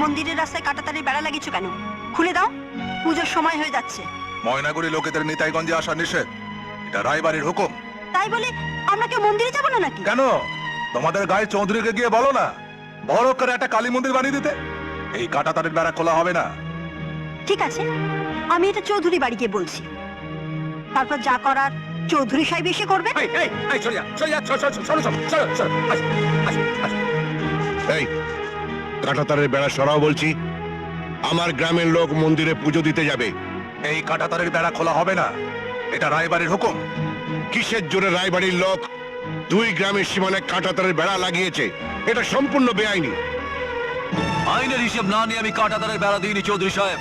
মন্দিরের রাস্তায় কাঁটাতারের বেড়া লাগিয়েছো কেন? খুলে দাও, পুজোর সময় হয়ে যাচ্ছে। ময়নাগুড়ি লোকেদের নিতাইগঞ্জে আসা নিষেধ, এটা রায়বাড়ির হুকুম। তাই বলে আমরা কেউ মন্দিরে যাবো না নাকি? কেন? তোমাদের গায়ে চৌধুরীকে গিয়ে বলো না বড় করে একটা কালী মন্দির বানিয়ে দিতে। এই কাঁটাতারের বেড়া খোলা হবে না। ঠিক আছে, আমি এটা চৌধুরী বাড়ি গিয়ে বলছি, তারপর যা করার চৌধুরী সাহেব এসে করবে। এই কাঁটাতারের বেড়া সরাও বলছি। আমার গ্রামের লোক মন্দিরে পুজো দিতে যাবে। এই কাঁটাতারের বেড়া খোলা হবে না, এটা রায়বাড়ির হুকুম। কিসের জোরে রায়বাড়ির লোক দুই গ্রামের সীমানায় কাঁটাতারের বেড়া লাগিয়েছে? এটা সম্পূর্ণ বেআইনি। আইনের হিসেব না নিয়ে আমি কাঁটাতারের বেড়া দিইনি চৌধুরী সাহেব,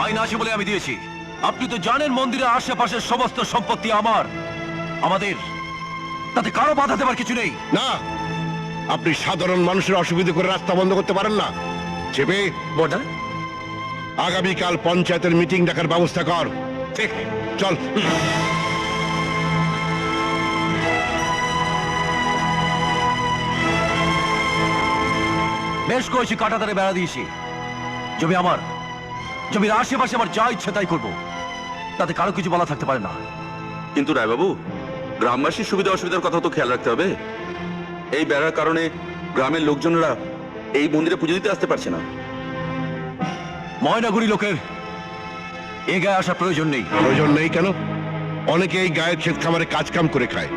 আইন আছে বলে আমি দিয়েছি। আপনি তো জানেন মন্দিরের আশেপাশের সমস্ত সম্পত্তি আমার, আমাদের, তাতে কারো বাধা দেবার কিছু নেই। না, আপনি সাধারণ মানুষের অসুবিধা করে রাস্তা বন্ধ করতে পারেন না। চেপে বড়া, আগামীকাল পঞ্চায়েতের মিটিং ডাকার ব্যবস্থা কর। ঠিক, চল। বেশ করেছি, কাঁটাতারে বেড়া দিয়েছি। জমি আমার, জমির আশেপাশে আমার যা ইচ্ছে তাই করবো, তাতে কারো কিছু বলা থাকতে পারে না। কিন্তু রায়বাবু, গ্রামবাসীর সুবিধা অসুবিধার কথা তো খেয়াল রাখতে হবে। এই বেড়ার কারণে গ্রামের লোকজনেরা এই মন্দিরে পুজো দিতে আসতে পারছে না। ময়নাগুড়ি লোকের এ গায়ে আসার প্রয়োজন নেই। প্রয়োজন নেই কেন? অনেকে এই গায়ের ক্ষেত খামারে কাজ কাম করে খায়,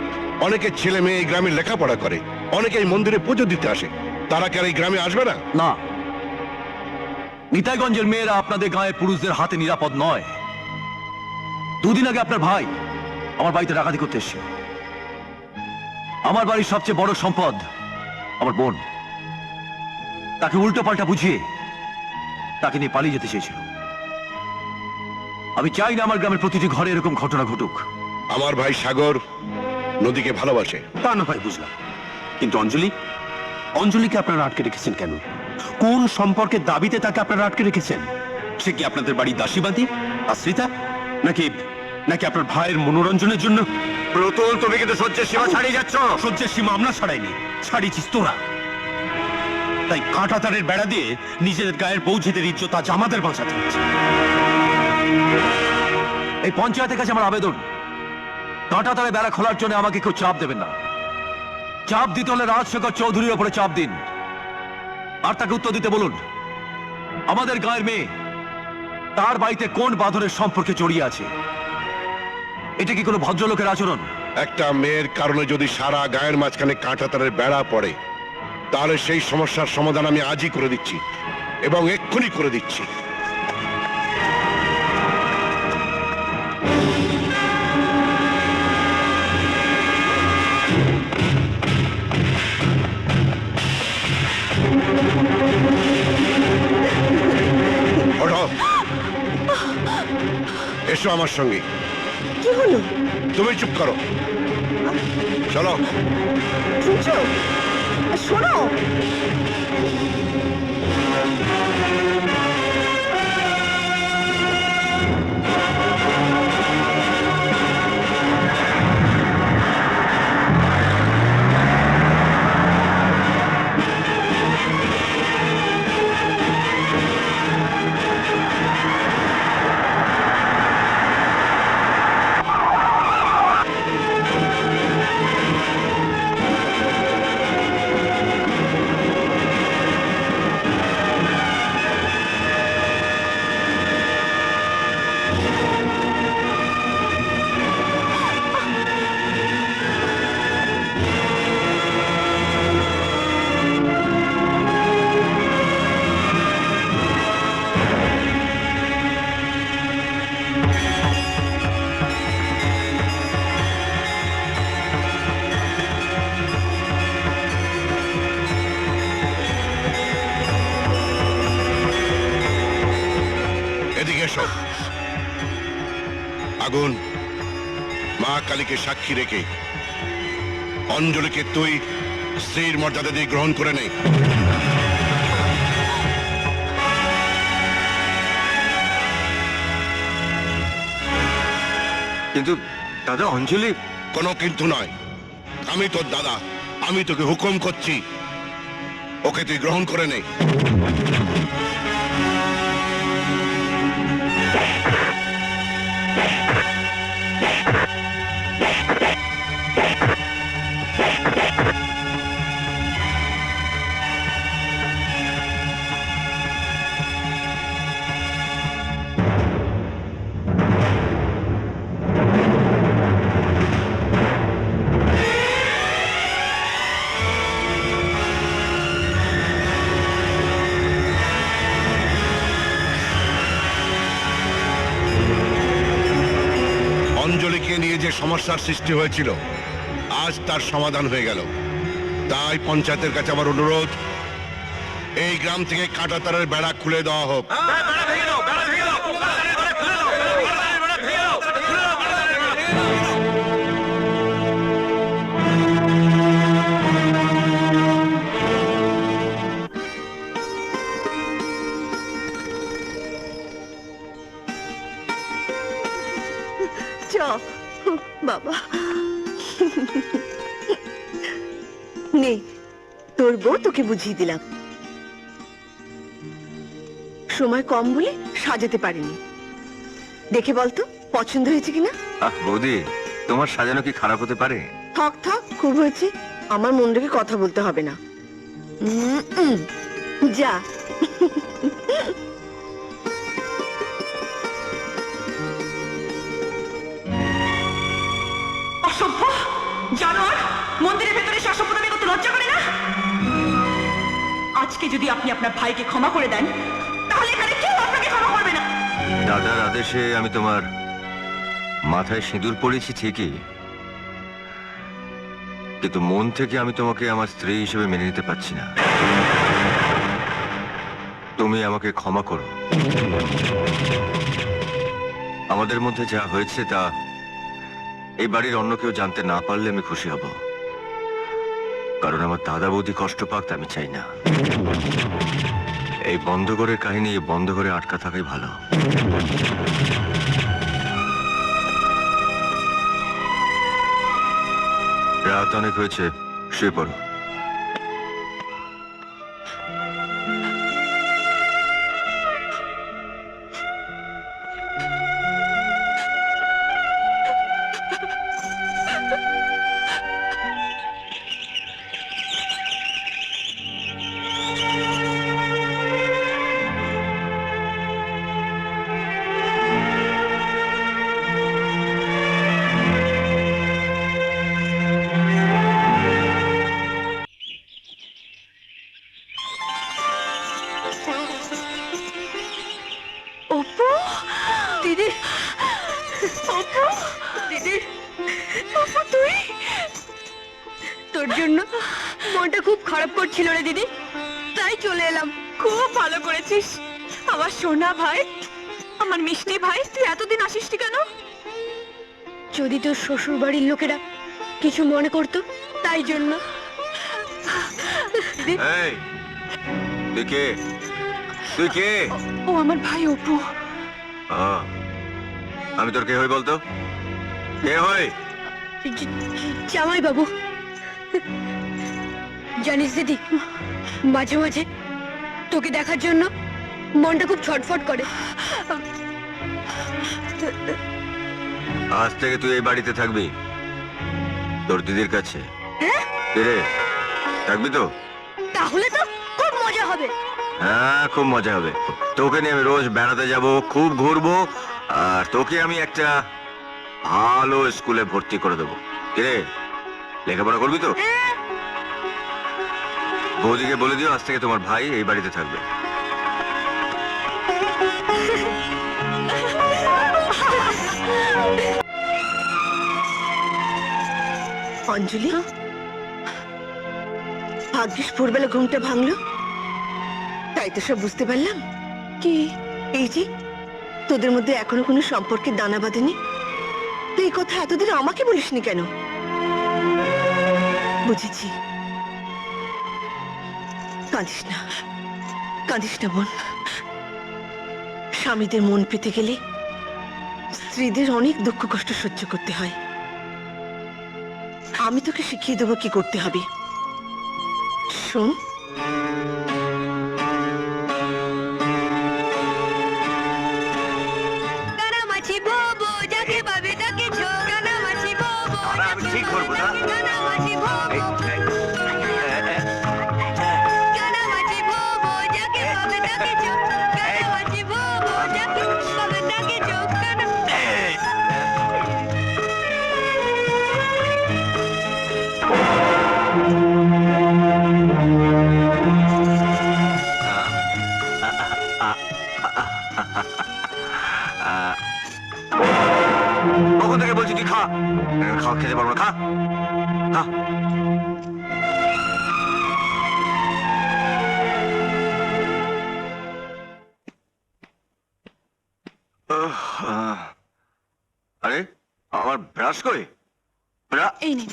অনেকে ছেলে মেয়ে এই গ্রামে লেখাপড়া করে, অনেকে এই মন্দিরে পুজো দিতে আসে। তারা কি আর এই গ্রামে আসবে না? না, নিতাইগঞ্জের মেয়েরা আপনাদের গাঁয়ের পুরুষদের হাতে নিরাপদ নয়। দুদিন আগে আপনার ভাই আমার বাড়িতে ডাকাতি করতে এসেছে। আমার বাড়ির সবচেয়ে বড় সম্পদ আমার বোন, তাকে উল্টো পাল্টা বুঝিয়ে তাকে নিয়ে পালিয়ে যেতে চেয়েছিল। আমি চাই না আমার গ্রামের প্রতিটি ঘরে এরকম ঘটনা ঘটুক। আমার ভাই সাগর নদীকে ভালোবাসে। তা না ভাই, বুঝলাম, কিন্তু অঞ্জলি, অঞ্জলিকে আপনারা আটকে রেখেছেন কেন? কোন সম্পর্কের দাবিতে তাকে আপনারা আটকে রেখেছেন? সে কি আপনাদের বাড়ি দাসীবাদী, আশ্রিতা, নাকি নাকি আপনার ভাইয়ের মনোরঞ্জনের জন্য? প্রতুল, তুমি কিন্তু সহ্যের সীমা ছাড়িয়ে যাচ্ছ। সহ্যের সীমা আমরা ছাড়াইনি, ছাড়িয়েছিস তোরা। তাই কাঁটাতারের বেড়া দিয়ে নিজেদের গায়ের বৌঝেদের ইজ্জত আজ আমাদের বাঁচাতে হচ্ছে। এই পঞ্চায়েতের কাছে আমার আবেদন, কাঁটাতারে বেড়া খোলার জন্য আমাকে কেউ চাপ দেবেন না। চাপ দিতে হলে রাজশেখর চৌধুরীর ওপরে চাপ দিন, আর তাকে উত্তর দিতে বলুন আমাদের গায়ের মেয়ে তার বাড়িতে কোন বাঁধনের সম্পর্কে জড়িয়ে আছে। এটা কি কোনো ভদ্রলোকের আচরণ? একটা মেয়ের কারণে যদি সারা গায়ের মাঝখানে কাঁটাতারের বেড়া পড়ে, তাহলে সেই সমস্যার সমাধান আমি আজই করে দিচ্ছি, এবং এক্ষুনি করে দিচ্ছি। ওঠো, এসো আমার সঙ্গে। কি হলো? তুমি চুপ করো, চলো। শুনছো? শোনো, আগুন, মা কালীকে সাক্ষী রেখে অঞ্জলিকে তুই স্ত্রীর মর্যাদা দিয়ে গ্রহণ করে নে। কিন্তু দাদা, অঞ্জলি। কোনো কিন্তু নয়, আমি তোর দাদা, আমি তোকে হুকুম করছি, ওকে তুই গ্রহণ করে নে। সমস্যার সৃষ্টি হয়েছিল আজ তার সমাধান হয়ে গেল। তাই পঞ্চায়েতের কাছে আমার অনুরোধ, এই গ্রাম থেকে কাঁটাতারের বেড়া খুলে দেওয়া হোক। চ বাবা, নে তোর বউ তোকে বুঝিয়ে দিলাম। সময় কম বলে সাজাতে পারিনি, দেখে বলতো পছন্দ হয়েছে কিনা। বৌদি, তোমার সাজানো কি খারাপ হতে পারে? থাক থাক, খুব হয়েছে, আমার মন রেখে কথা বলতে হবে না। যা। অসভ্য জানোয়ার, মন্দিরের ভেতরে এসে অসভ্যতামি করতে লজ্জা করে না? আজকে যদি আপনি আপনার ভাইকে ক্ষমা করে দেন, তাহলে এখানে কেউ আপনাকে ক্ষমা করবে না। দাদার আদেশে আমি তোমার মাথায় সিঁদুর পড়েছি ঠিকই, কিন্তু মন থেকে আমি তোমাকে আমার স্ত্রী হিসেবে মেনে নিতে পারছি না। তুমি আমাকে ক্ষমা করো। আমাদের মধ্যে যা হয়েছে তা এই বাড়ির অন্য কেউ জানতে না পারলে আমি খুশি হব, কারণ আমার দাদা বৌদি কষ্ট পাক তা আমি চাই না। এই বন্ধ ঘরের কাহিনী এই বন্ধ ঘরে আটকা থাকাই ভালো। রাত অনেক হয়েছে, শুয়ে পড়ো। অপু, দিদি, অপু, দিদি, অপু তুই? তোর জন্য মনটা খুব খারাপ করছিল রে দিদি, তাই চলে এলাম। খুব ভালো করেছিস আমার সোনা ভাই, আমার মিষ্টি ভাই। তুই এতদিন আসিসনি কেন? যদি তোর শ্বশুর বাড়ির লোকেরা কিছু মনে করতো, তাই জন্য। এই, তুই কে? তুই কে? ও আমার ভাই অপু। আমি তোর কে হই বলতো? কে হই? জামাই বাবু। জানিস দিদি, মাঝে মাঝে তোকে দেখার জন্য মনটা খুব ছটফট করে। আজ থেকে তুই এই বাড়িতে থাকবি, তোর দিদির কাছে। রে, থাকবি তো? তাহলে তো খুব মজা হবে। হ্যাঁ, খুব মজা হবে। তোকে নিয়ে আমি রোজ বেড়াতে যাব, খুব ঘুরবো, আর তোকে আমি একটা ভালো স্কুলে ভর্তি করে দেবো। কিরে, লেখাপড়া করবি তো? বৌদিকে বলে দিও আজ থেকে তোমার ভাই এই বাড়িতে থাকবে। অঞ্জলি, ভাগ্যিস ভোরবেলা ঘুমটা ভাঙলো, তাই তো সব বুঝতে পারলাম। কি এই যে তোদের মধ্যে এখনো কোনো সম্পর্কের দানা বাঁধেনি, তুই এই কথা এতদিন আমাকে বলিসনি কেন? বুঝেছি, কাঁদিস না, কাঁদিস না বোন। স্বামীদের মন পেতে গেলে স্ত্রীদের অনেক দুঃখ কষ্ট সহ্য করতে হয়। আমি তোকে শিখিয়ে দেবো কি করতে হবে। শোন, কানামাছি বাবু যাকে পাবে তাকে ছো, কানামাছি বাবু আমি ঠিক করবো না। কানামাছি বাবু, কানামাছি বাবু যাকে পাবে তাকে ছো, কানামাছি বাবু যাকে পাবে তাকে ছো, কখন থেকে বলছি তুই খা। খাওয়া খেতে পারবো না, খা খা। আরে আমার ব্রাশ করে এই নিন।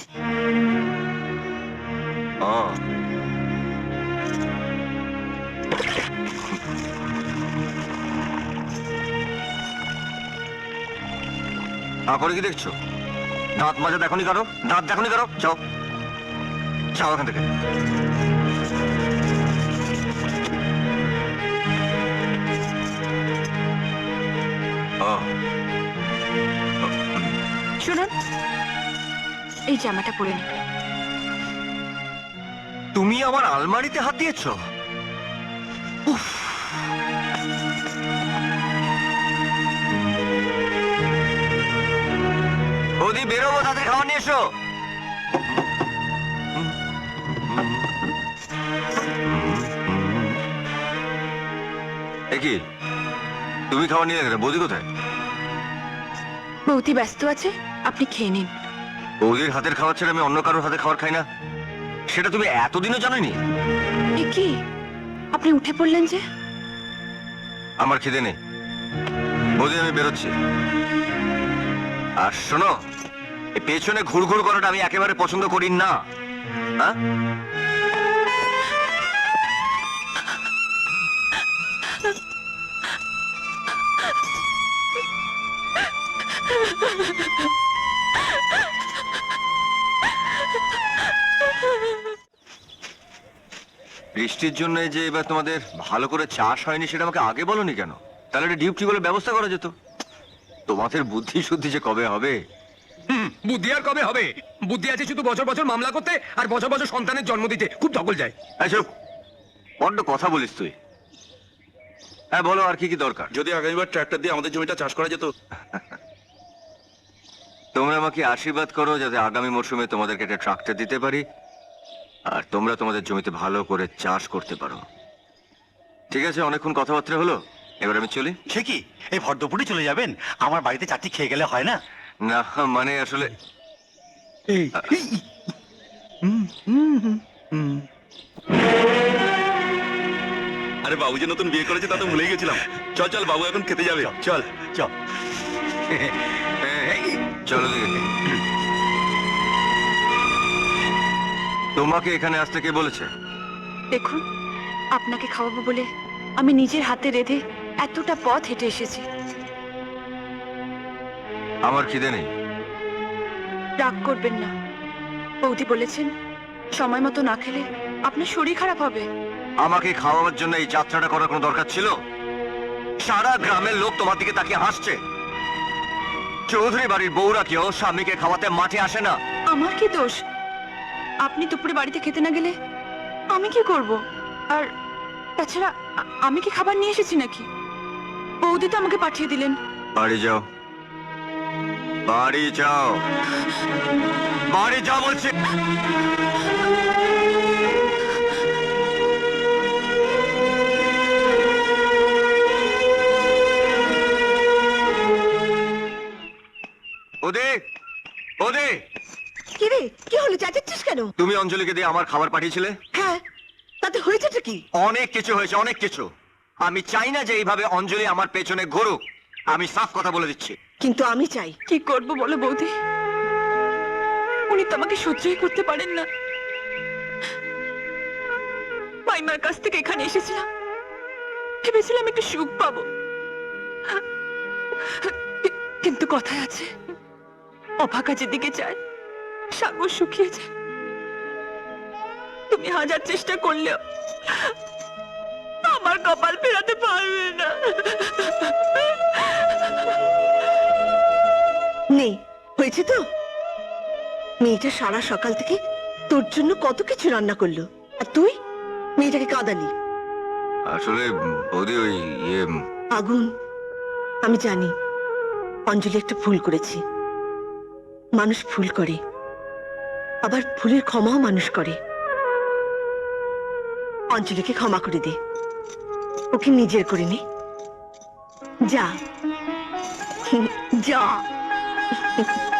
করে কি দেখছো? দাঁত মাজা দেখনি কারো? দাঁত দেখনি কারো? যাও যাও এখান থেকে। শুনুন, এই জামাটা পরে নিন। তুমি আমার আলমারিতে হাত দিয়েছো? বৌদি বেরোবো, তাদের খাওয়া নিয়ে এসো। কি তুমি খাওয়া নিয়ে গেলে? বৌদি কোথায়? বৌদি ব্যস্ত আছে, আপনি খেয়ে নিন। বৌদির হাতের খাবার ছেড়ে আমি অন্য কারোর হাতে খাবার খাই না, সেটা তুমি এতদিনও জানোনি? এ কি, আপনি উঠে পড়লেন যে? আমার খিদে নেই বৌদি, আমি বেরোচ্ছি। আর শোনো, এই পেছনে ঘুরঘুর করাটা আমি একেবারে পছন্দ করি না। হ্যাঁ, বৃষ্টির জন্য যে এবার তোমাদের ভালো করে চাষ হয়নি, সেটা আমাকে আগে বলনি কেন? তাহলে একটা ডিপ টিউবওয়েলের ব্যবস্থা করা যেত। তোমাদের বুদ্ধি শুদ্ধি যে কবে হবে? বুদ্ধি আর কবে হবে? বুদ্ধি আছে শুধু বছর বছর মামলা করতে আর বছর বছর সন্তানের জন্ম দিতে। খুব ধকল যায়। বড্ড কথা বলিস তুই। হ্যাঁ বলো, আর কি কি দরকার? যদি আগামীবার ট্রাক্টর দিয়ে আমাদের জমিটা চাষ করা যেত। তোমরা আমাকে আশীর্বাদ করো যাতে আগামী মরশুমে তোমাদেরকে একটা ট্রাক্টর দিতে পারি আর তোমরা তোমাদের জমিতে ভালো করে চাষ করতে পারো। ঠিক আছে, অনেকক্ষণ কথাবার্তা হলো, এবার আমি চলি। সে কি, এই ভর দুপুরে চলে যাবেন? আমার বাড়িতে চারটি খেয়ে গেলে হয় না? না মানে আসলে আরে বাবু যে নতুন বিয়ে করেছে তা তো ভুলেই গেছিলাম। চল চল, বাবু এখন খেতে যাবে। চল চল। চলো দিকে। তোমাকে এখানে আসতে কে বলেছে? দেখুন, আপনাকে খাওয়াবো বলে আমি নিজের হাতে রেঁধে এতটা পথ হেঁটে এসেছি। আমার খিদে নেই। রাগ করবেন না, বৌদি বলেছেন সময় মতো না খেলে আপনার শরীর খারাপ হবে। আমাকে খাওয়াবার জন্য এই যাত্রাটা করার কোনো দরকার ছিল? সারা গ্রামের লোক তোমার দিকে তাকিয়ে হাসছে। চৌধুরী বাড়ির বউরা কেউ স্বামীকে খাওয়াতে মাঠে আসে না। আমার কি দোষ? আপনি দুপুরে বাড়িতে খেতে না গেলে আমি কি করব? আর তাছাড়া আমি কি খাবার নিয়ে এসেছি নাকি? বৌদি তো আমাকে পাঠিয়ে দিলেন। বাড়ি যাও, বাড়ি যাও, বাড়ি যাও বলছি। ওদে ওদে, কি রে, কি হলো, চেঁচাচ্ছিস কেন? তুমি অঞ্জলিকে দিয়ে আমার খাবার পাঠিয়েছিলে। হ্যাঁ, তাতে হয়েছেটা কি? অনেক কিছু হয়েছে, অনেক কিছু। আমি চাই না যে এইভাবে অঞ্জলি আমার পেছনে ঘুরুক। আমি সাফ কথা বলে দিচ্ছি। কিন্তু আমি চাই। কি করব বলো বৌদি, উনি তো আমাকে সহ্যই করতে পারেন না। মাইমার কাছ থেকে এখানে এসেছিলাম, ভেবেছিলাম একটু সুখ পাবো, কিন্তু কথায় আছে অভাগা যেদিকে যায় সাগর শুকিয়ে যায়। তুমি হাজার চেষ্টা করলেও আমার কপাল ফেরাতে পারবে না। নেই, হয়েছে তো। মেয়েটা সারা সকাল থেকে তোর জন্য কত কিছু রান্না করলো, আর তুই মেয়েটাকে কাঁদালি। আসলে বৌদি ওই আগুন, আমি জানি অঞ্জলি একটা ভুল করেছি। মানুষ ভুল করে, আবার ভুলের ক্ষমাও মানুষ করে। অঞ্জলিকে ক্ষমা করে দে, ওকে নিজের করে নে। যা যা। Oh